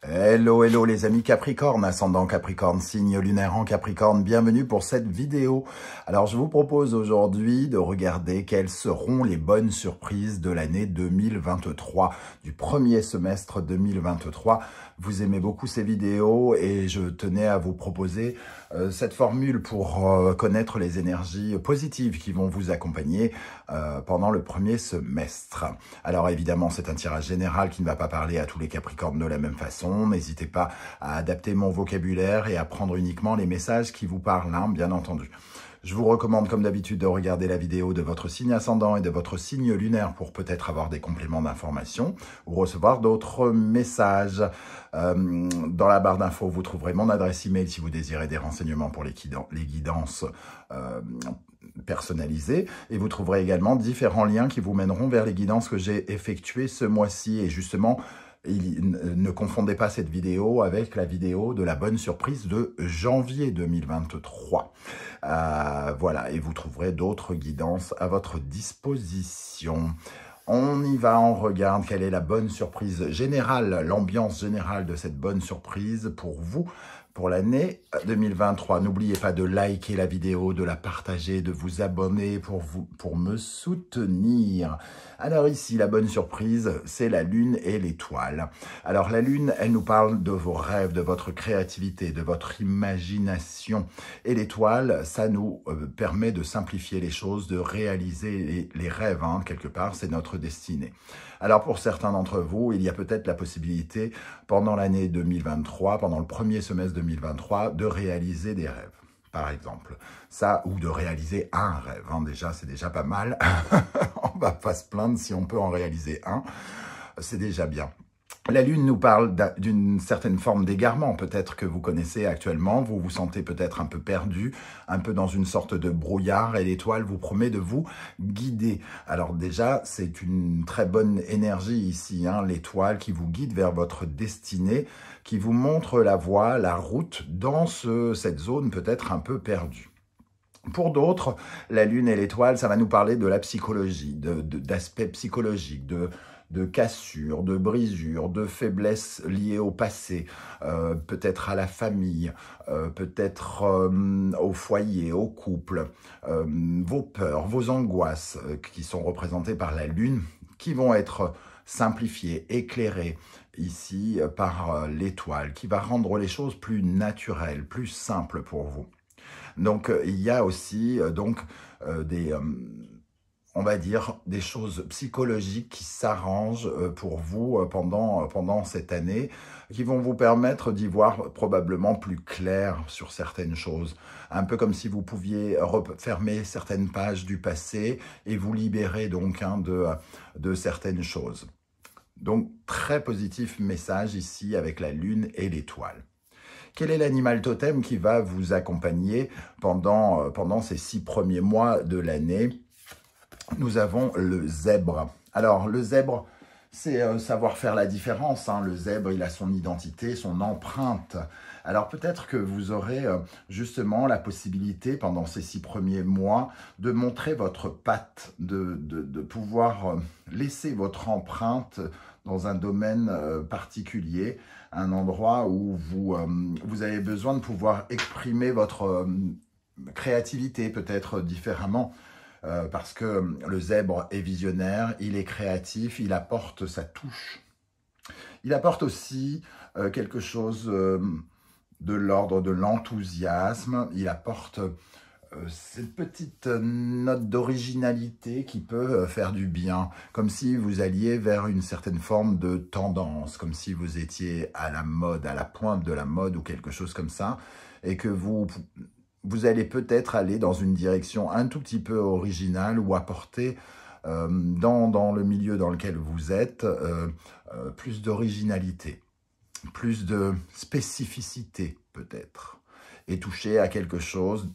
Hello, hello les amis Capricorne, ascendant Capricorne, signe lunaire en Capricorne, bienvenue pour cette vidéo. Alors je vous propose aujourd'hui de regarder quelles seront les bonnes surprises de l'année 2023, du premier semestre 2023. Vous aimez beaucoup ces vidéos et je tenais à vous proposer cette formule pour connaître les énergies positives qui vont vous accompagner pendant le premier semestre. Alors évidemment c'est un tirage général qui ne va pas parler à tous les Capricornes de la même façon. N'hésitez pas à adapter mon vocabulaire et à prendre uniquement les messages qui vous parlent, hein, bien entendu. Je vous recommande comme d'habitude de regarder la vidéo de votre signe ascendant et de votre signe lunaire pour peut-être avoir des compléments d'information ou recevoir d'autres messages. Dans la barre d'infos, vous trouverez mon adresse email si vous désirez des renseignements pour les guidances personnalisées. Et vous trouverez également différents liens qui vous mèneront vers les guidances que j'ai effectuées ce mois-ci. Et justement, ne confondez pas cette vidéo avec la vidéo de la bonne surprise de janvier 2023. Voilà, et vous trouverez d'autres guidances à votre disposition. On y va, on regarde quelle est la bonne surprise générale, l'ambiance générale de cette bonne surprise pour vous, pour l'année 2023. N'oubliez pas de liker la vidéo, de la partager, de vous abonner pour me soutenir. Alors ici, la bonne surprise, c'est la lune et l'étoile. Alors la lune, elle nous parle de vos rêves, de votre créativité, de votre imagination. Et l'étoile, ça nous permet de simplifier les choses, de réaliser les rêves, hein, quelque part, c'est notre destinée. Alors pour certains d'entre vous, il y a peut-être la possibilité, pendant l'année 2023, pendant le premier semestre 2023, de réaliser des rêves. Par exemple, ça, ou de réaliser un rêve, hein, déjà, c'est déjà pas mal. On va pas se plaindre si on peut en réaliser un, c'est déjà bien. La lune nous parle d'une certaine forme d'égarement, peut-être que vous connaissez actuellement, vous vous sentez peut-être un peu perdu, un peu dans une sorte de brouillard, et l'étoile vous promet de vous guider. Alors déjà, c'est une très bonne énergie ici, hein, l'étoile qui vous guide vers votre destinée, qui vous montre la voie, la route dans cette zone peut-être un peu perdue. Pour d'autres, la lune et l'étoile, ça va nous parler de la psychologie, d'aspects psychologiques, de cassures, de brisures, de faiblesses liées au passé, peut-être à la famille, peut-être au foyer, au couple, vos peurs, vos angoisses qui sont représentées par la lune, qui vont être simplifiées, éclairées ici par l'étoile, qui va rendre les choses plus naturelles, plus simples pour vous. Donc il y a aussi on va dire, des choses psychologiques qui s'arrangent pour vous pendant cette année, qui vont vous permettre d'y voir probablement plus clair sur certaines choses. Un peu comme si vous pouviez refermer certaines pages du passé et vous libérer donc de certaines choses. Donc, très positif message ici avec la lune et l'étoile. Quel est l'animal totem qui va vous accompagner pendant ces 6 premiers mois de l'année? Nous avons le zèbre. Alors, le zèbre, c'est savoir faire la différence, hein. Le zèbre, il a son identité, son empreinte. Alors, peut-être que vous aurez justement la possibilité, pendant ces 6 premiers mois, de montrer votre patte, de pouvoir laisser votre empreinte dans un domaine particulier, un endroit où vous avez besoin de pouvoir exprimer votre créativité peut-être différemment. Parce que le zèbre est visionnaire, il est créatif, il apporte sa touche. Il apporte aussi quelque chose de l'ordre de l'enthousiasme, il apporte cette petite note d'originalité qui peut faire du bien, comme si vous alliez vers une certaine forme de tendance, comme si vous étiez à la mode, à la pointe de la mode ou quelque chose comme ça, et que vous allez peut-être aller dans une direction un tout petit peu originale ou apporter dans le milieu dans lequel vous êtes plus d'originalité, plus de spécificité peut-être, et toucher à quelque chose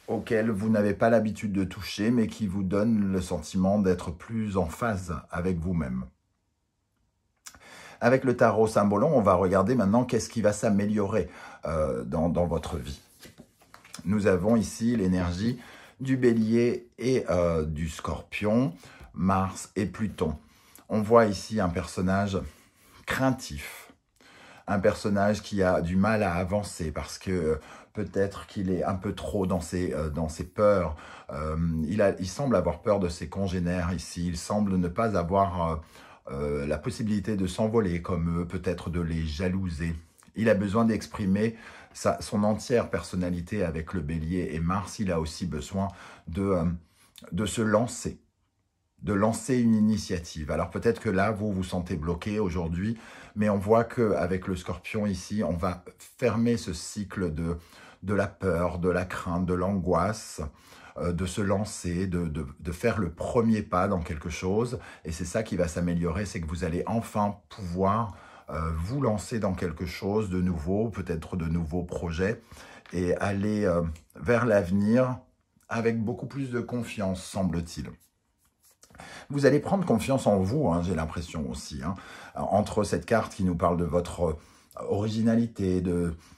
auquel vous n'avez pas l'habitude de toucher, mais qui vous donne le sentiment d'être plus en phase avec vous-même. Avec le tarot Symbolon, on va regarder maintenant qu'est-ce qui va s'améliorer dans votre vie. Nous avons ici l'énergie du bélier et du scorpion, Mars et Pluton. On voit ici un personnage craintif, un personnage qui a du mal à avancer parce que peut-être qu'il est un peu trop dans ses peurs. Il semble avoir peur de ses congénères ici. Il semble ne pas avoir la possibilité de s'envoler comme eux, peut-être de les jalouser. Il a besoin d'exprimer son entière personnalité avec le Bélier et Mars. Il a aussi besoin de se lancer, de lancer une initiative. Alors peut-être que là, vous vous sentez bloqué aujourd'hui, mais on voit qu'avec le Scorpion ici, on va fermer ce cycle de la peur, de la crainte, de l'angoisse, de se lancer, de faire le premier pas dans quelque chose. Et c'est ça qui va s'améliorer, c'est que vous allez enfin pouvoir vous lancer dans quelque chose de nouveau, peut-être de nouveaux projets, et aller vers l'avenir avec beaucoup plus de confiance, semble-t-il. Vous allez prendre confiance en vous, hein, j'ai l'impression aussi. Hein, entre cette carte qui nous parle de votre originalité,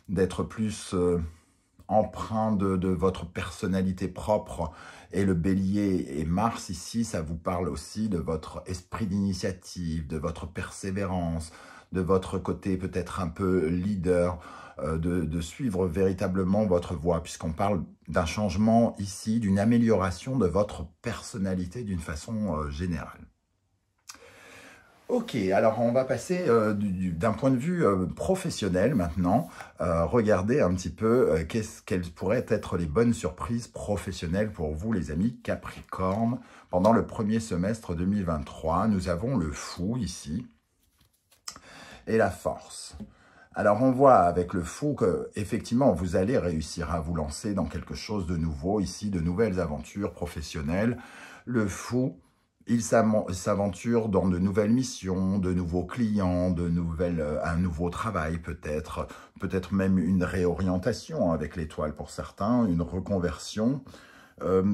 d'être plus empreint de votre personnalité propre, et le Bélier et Mars ici, ça vous parle aussi de votre esprit d'initiative, de votre persévérance, de votre côté peut-être un peu leader, de suivre véritablement votre voie, puisqu'on parle d'un changement ici, d'une amélioration de votre personnalité d'une façon générale. Ok, alors on va passer d'un point de vue professionnel maintenant, regarder un petit peu quelles pourraient être les bonnes surprises professionnelles pour vous les amis Capricorne. Pendant le premier semestre 2023, nous avons le Fou ici et la Force. Alors on voit avec le Fou que effectivement vous allez réussir à vous lancer dans quelque chose de nouveau ici, de nouvelles aventures professionnelles. Le Fou, il s'aventure dans de nouvelles missions, de nouveaux clients, un nouveau travail peut-être même une réorientation avec l'étoile pour certains, une reconversion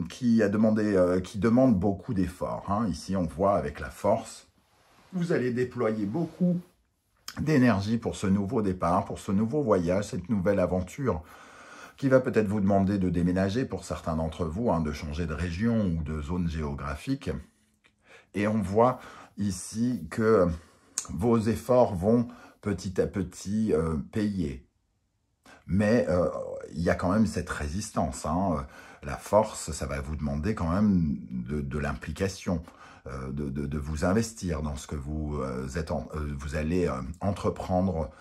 qui demande beaucoup d'efforts. Hein. Ici on voit avec la Force, vous allez déployer beaucoup d'énergie pour ce nouveau départ, pour ce nouveau voyage, cette nouvelle aventure qui va peut-être vous demander de déménager pour certains d'entre vous, hein, de changer de région ou de zone géographique. Et on voit ici que vos efforts vont petit à petit payer. Mais il y a quand même cette résistance. Hein. La Force, ça va vous demander quand même de l'implication. De vous investir dans ce que vous allez entreprendre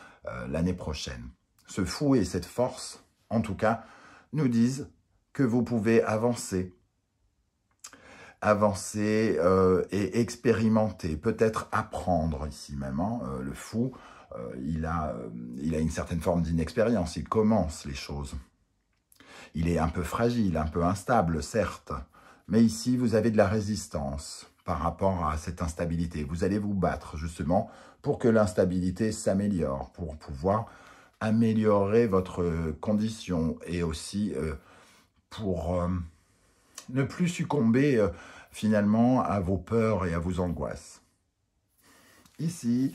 l'année prochaine. Ce Fou et cette Force, en tout cas, nous disent que vous pouvez avancer et expérimenter, peut-être apprendre ici même. Hein. Le Fou, il a une certaine forme d'inexpérience, il commence les choses. Il est un peu fragile, un peu instable, certes, mais ici, vous avez de la résistance par rapport à cette instabilité. Vous allez vous battre justement pour que l'instabilité s'améliore, pour pouvoir améliorer votre condition et aussi pour ne plus succomber finalement à vos peurs et à vos angoisses. Ici,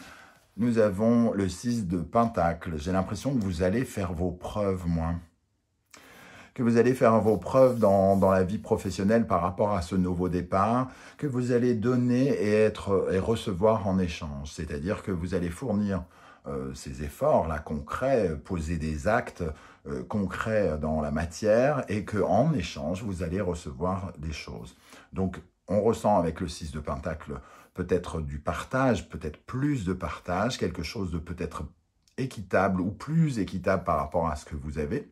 nous avons le 6 de Pentacle. J'ai l'impression que vous allez faire vos preuves, moi. Que vous allez faire vos preuves dans la vie professionnelle par rapport à ce nouveau départ, que vous allez donner et recevoir en échange. C'est-à-dire que vous allez fournir ces efforts-là concrets, poser des actes concrets dans la matière et qu'en échange, vous allez recevoir des choses. Donc, on ressent avec le 6 de Pentacle peut-être du partage, peut-être plus de partage, quelque chose de peut-être équitable ou plus équitable par rapport à ce que vous avez.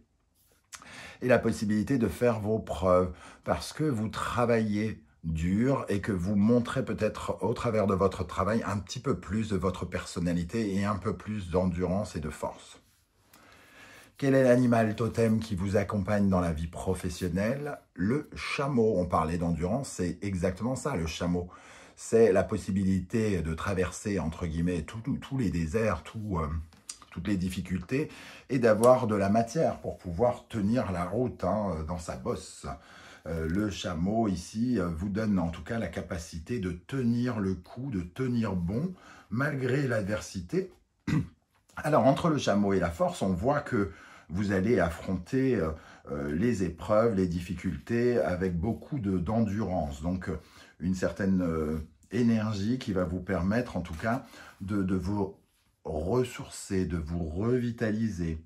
Et la possibilité de faire vos preuves parce que vous travaillez dur et que vous montrez peut-être au travers de votre travail un petit peu plus de votre personnalité et un peu plus d'endurance et de force. Quel est l'animal totem qui vous accompagne dans la vie professionnelle? Le chameau. On parlait d'endurance, c'est exactement ça, le chameau. C'est la possibilité de traverser, entre guillemets, tous les déserts, toutes les difficultés, et d'avoir de la matière pour pouvoir tenir la route dans sa bosse. Le chameau, ici, vous donne en tout cas la capacité de tenir le coup, de tenir bon, malgré l'adversité. Alors, entre le chameau et la Force, on voit que vous allez affronter les épreuves, les difficultés avec beaucoup d'endurance. Donc, une certaine énergie qui va vous permettre, en tout cas, de vous ressourcer, de vous revitaliser.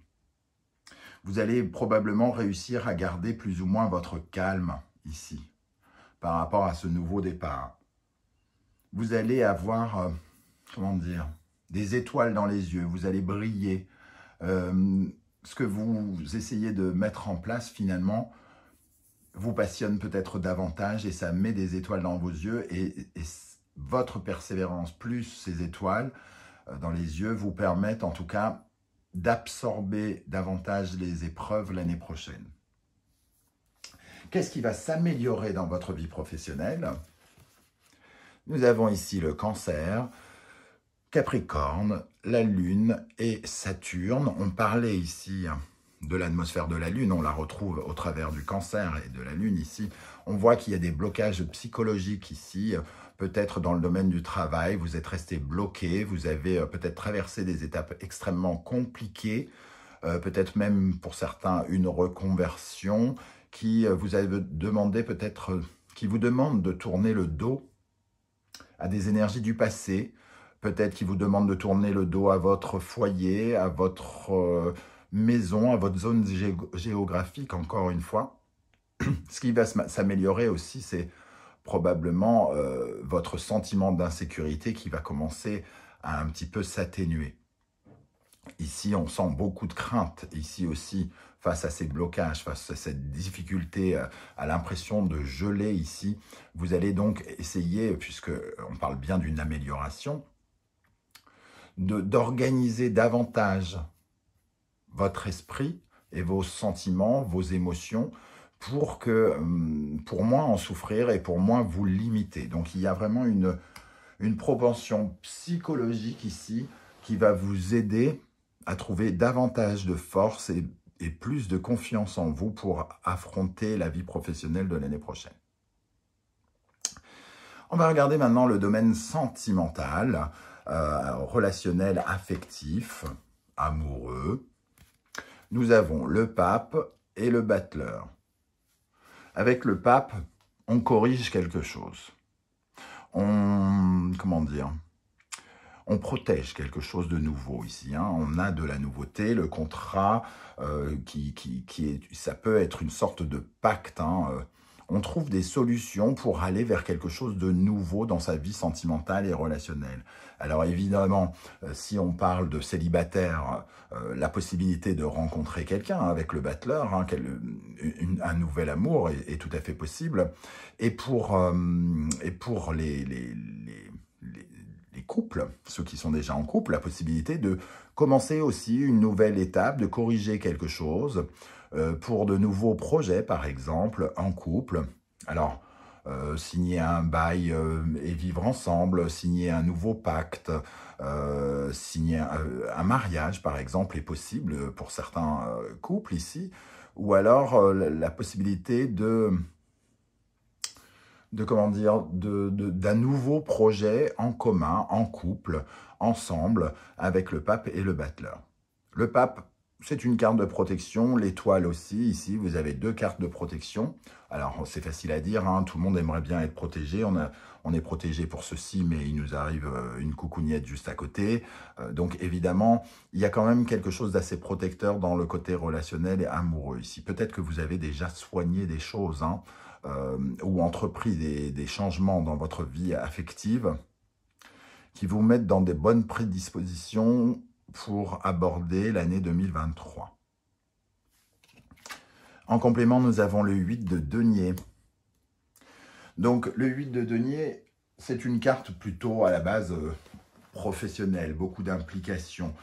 Vous allez probablement réussir à garder plus ou moins votre calme ici, par rapport à ce nouveau départ. Vous allez avoir, comment dire, des étoiles dans les yeux, vous allez briller. Ce que vous essayez de mettre en place, finalement, vous passionne peut-être davantage et ça met des étoiles dans vos yeux et votre persévérance plus ces étoiles dans les yeux vous permettent en tout cas d'absorber davantage les épreuves l'année prochaine. Qu'est-ce qui va s'améliorer dans votre vie professionnelle? Nous avons ici le Cancer, Capricorne, la Lune et Saturne. On parlait ici de l'atmosphère de la Lune, on la retrouve au travers du Cancer et de la Lune ici. On voit qu'il y a des blocages psychologiques ici, peut-être dans le domaine du travail, vous êtes resté bloqué, vous avez peut-être traversé des étapes extrêmement compliquées, peut-être même pour certains une reconversion qui vous a demandé peut-être, qui vous demande de tourner le dos à des énergies du passé, peut-être qui vous demande de tourner le dos à votre foyer, à votre maison, à votre zone géographique, encore une fois. Ce qui va s'améliorer aussi, c'est probablement votre sentiment d'insécurité qui va commencer à un petit peu s'atténuer. Ici, on sent beaucoup de crainte, ici aussi, face à ces blocages, face à cette difficulté, à l'impression de geler ici. Vous allez donc essayer, puisqu'on parle bien d'une amélioration, d'organiser davantage votre esprit et vos sentiments, vos émotions, pour moins en souffrir et pour moins vous limiter. Donc il y a vraiment une propension psychologique ici qui va vous aider à trouver davantage de force et plus de confiance en vous pour affronter la vie professionnelle de l'année prochaine. On va regarder maintenant le domaine sentimental, relationnel, affectif, amoureux. Nous avons le pape et le battleur. Avec le pape, on corrige quelque chose. On protège quelque chose de nouveau ici. On a de la nouveauté, le contrat, ça peut être une sorte de pacte. On trouve des solutions pour aller vers quelque chose de nouveau dans sa vie sentimentale et relationnelle. Alors évidemment, si on parle de célibataire, la possibilité de rencontrer quelqu'un avec le battleur, un nouvel amour est tout à fait possible. Et pour les couples, ceux qui sont déjà en couple, la possibilité de commencer aussi une nouvelle étape, de corriger quelque chose pour de nouveaux projets, par exemple, en couple. Alors, signer un bail et vivre ensemble, signer un nouveau pacte, signer un mariage, par exemple, est possible pour certains couples ici, ou alors la possibilité d'un nouveau projet en commun, en couple, ensemble, avec le pape et le battleur. Le pape, c'est une carte de protection, l'étoile aussi, ici, vous avez deux cartes de protection. Alors, c'est facile à dire, tout le monde aimerait bien être protégé, on est protégé pour ceci, mais il nous arrive une coucougnette juste à côté. Donc, évidemment, il y a quand même quelque chose d'assez protecteur dans le côté relationnel et amoureux ici. Peut-être que vous avez déjà soigné des choses, ou entrepris des changements dans votre vie affective qui vous mettent dans des bonnes prédispositions pour aborder l'année 2023. En complément, nous avons le 8 de denier. Donc, le 8 de denier, c'est une carte plutôt à la base professionnelle, beaucoup d'implications.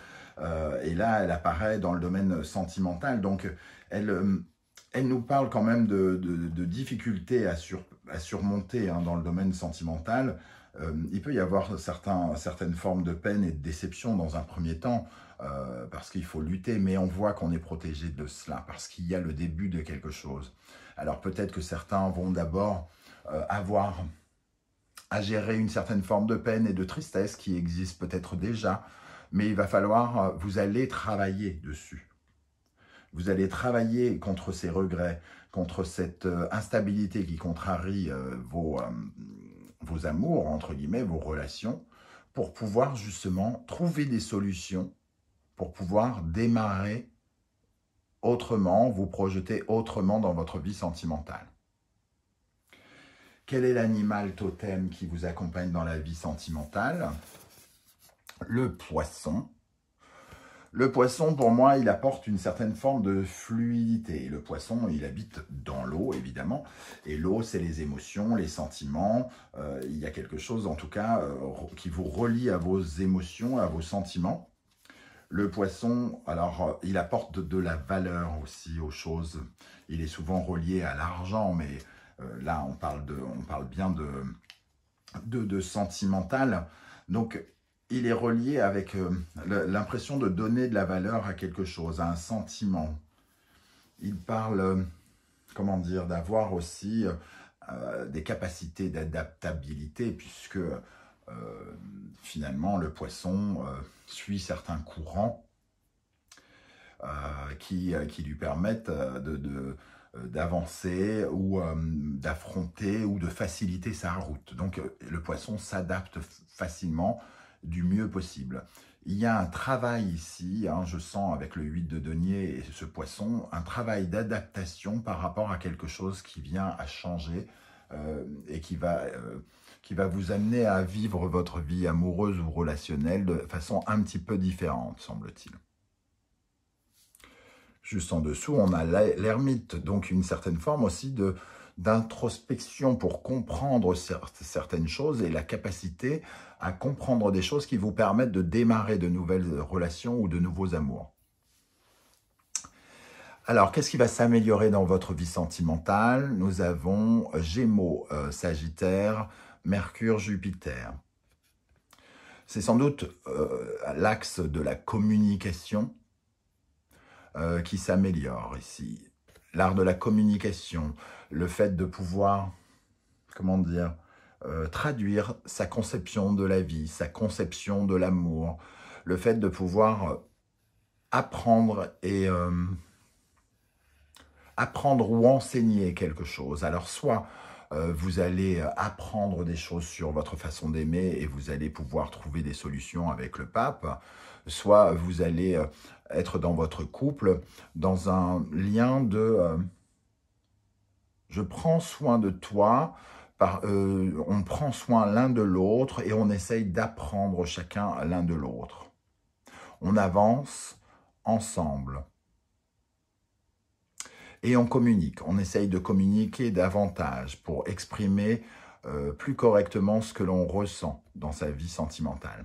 Et là, elle apparaît dans le domaine sentimental. Donc, elle nous parle quand même de difficultés à surmonter dans le domaine sentimental. Il peut y avoir certaines formes de peine et de déception dans un premier temps, parce qu'il faut lutter, mais on voit qu'on est protégé de cela, parce qu'il y a le début de quelque chose. Alors peut-être que certains vont d'abord avoir à gérer une certaine forme de peine et de tristesse qui existe peut-être déjà, mais il va falloir, vous allez travailler dessus. Vous allez travailler contre ces regrets, contre cette instabilité qui contrarie vos amours, entre guillemets, vos relations, pour pouvoir justement trouver des solutions, pour pouvoir démarrer autrement, vous projeter autrement dans votre vie sentimentale. Quel est l'animal totem qui vous accompagne dans la vie sentimentale? Le poisson. Le poisson, pour moi, il apporte une certaine forme de fluidité. Le poisson, il habite dans l'eau, évidemment. Et l'eau, c'est les émotions, les sentiments. Il y a quelque chose, en tout cas, qui vous relie à vos émotions, à vos sentiments. Le poisson, alors, il apporte de la valeur aussi aux choses. Il est souvent relié à l'argent, mais là, on parle bien de sentimental. Donc, il est relié avec l'impression de donner de la valeur à quelque chose, à un sentiment. Il parle, comment dire, d'avoir aussi des capacités d'adaptabilité, puisque finalement, le poisson suit certains courants qui lui permettent d'avancer ou d'affronter ou de faciliter sa route. Donc, le poisson s'adapte facilement du mieux possible. Il y a un travail ici, hein, je sens avec le 8 de denier et ce poisson, un travail d'adaptation par rapport à quelque chose qui vient à changer et qui va vous amener à vivre votre vie amoureuse ou relationnelle de façon un petit peu différente, semble-t-il. Juste en dessous, on a l'ermite, donc une certaine forme aussi d'introspection pour comprendre certaines choses et la capacité à comprendre des choses qui vous permettent de démarrer de nouvelles relations ou de nouveaux amours. Alors, qu'est-ce qui va s'améliorer dans votre vie sentimentale? Nous avons Gémeaux, Sagittaire, Mercure, Jupiter. C'est sans doute l'axe de la communication qui s'améliore ici. L'art de la communication, le fait de pouvoir, comment dire, traduire sa conception de la vie, sa conception de l'amour, le fait de pouvoir apprendre ou enseigner quelque chose. Alors, soit vous allez apprendre des choses sur votre façon d'aimer et vous allez pouvoir trouver des solutions avec le pape, soit vous allez être dans votre couple, dans un lien de je prends soin de toi, on prend soin l'un de l'autre et on essaye d'apprendre chacun l'un de l'autre. On avance ensemble. Et on communique, on essaye de communiquer davantage pour exprimer plus correctement ce que l'on ressent dans sa vie sentimentale.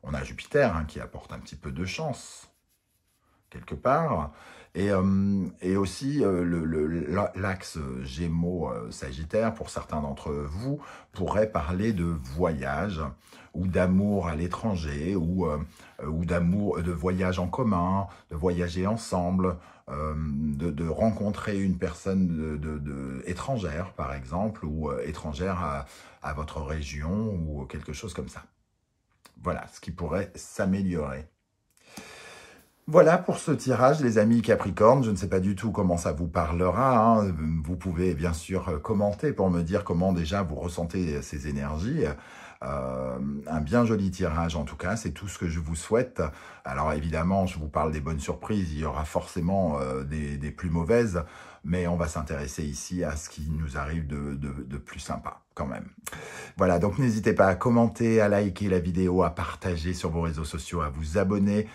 On a Jupiter hein, qui apporte un petit peu de chance, quelque part, et aussi l'axe Gémeaux-Sagittaire, pour certains d'entre vous, pourrait parler de voyage, ou d'amour à l'étranger, ou d'amour, de voyage en commun, de voyager ensemble, de rencontrer une personne étrangère, par exemple, ou étrangère à votre région, ou quelque chose comme ça. Voilà, ce qui pourrait s'améliorer. Voilà pour ce tirage, les amis Capricorne. Je ne sais pas du tout comment ça vous parlera. Hein. Vous pouvez bien sûr commenter pour me dire comment déjà vous ressentez ces énergies. Un bien joli tirage en tout cas, c'est tout ce que je vous souhaite. Alors évidemment, je vous parle des bonnes surprises, il y aura forcément des plus mauvaises, mais on va s'intéresser ici à ce qui nous arrive de plus sympa quand même. Voilà, donc n'hésitez pas à commenter, à liker la vidéo, à partager sur vos réseaux sociaux, à vous abonner.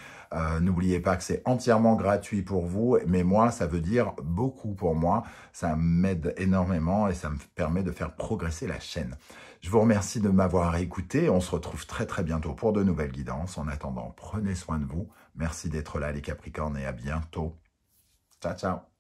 N'oubliez pas que c'est entièrement gratuit pour vous, mais moi, ça veut dire beaucoup pour moi. Ça m'aide énormément et ça me permet de faire progresser la chaîne. Je vous remercie de m'avoir écouté. On se retrouve très très bientôt pour de nouvelles guidances. En attendant, prenez soin de vous. Merci d'être là les Capricornes et à bientôt. Ciao, ciao.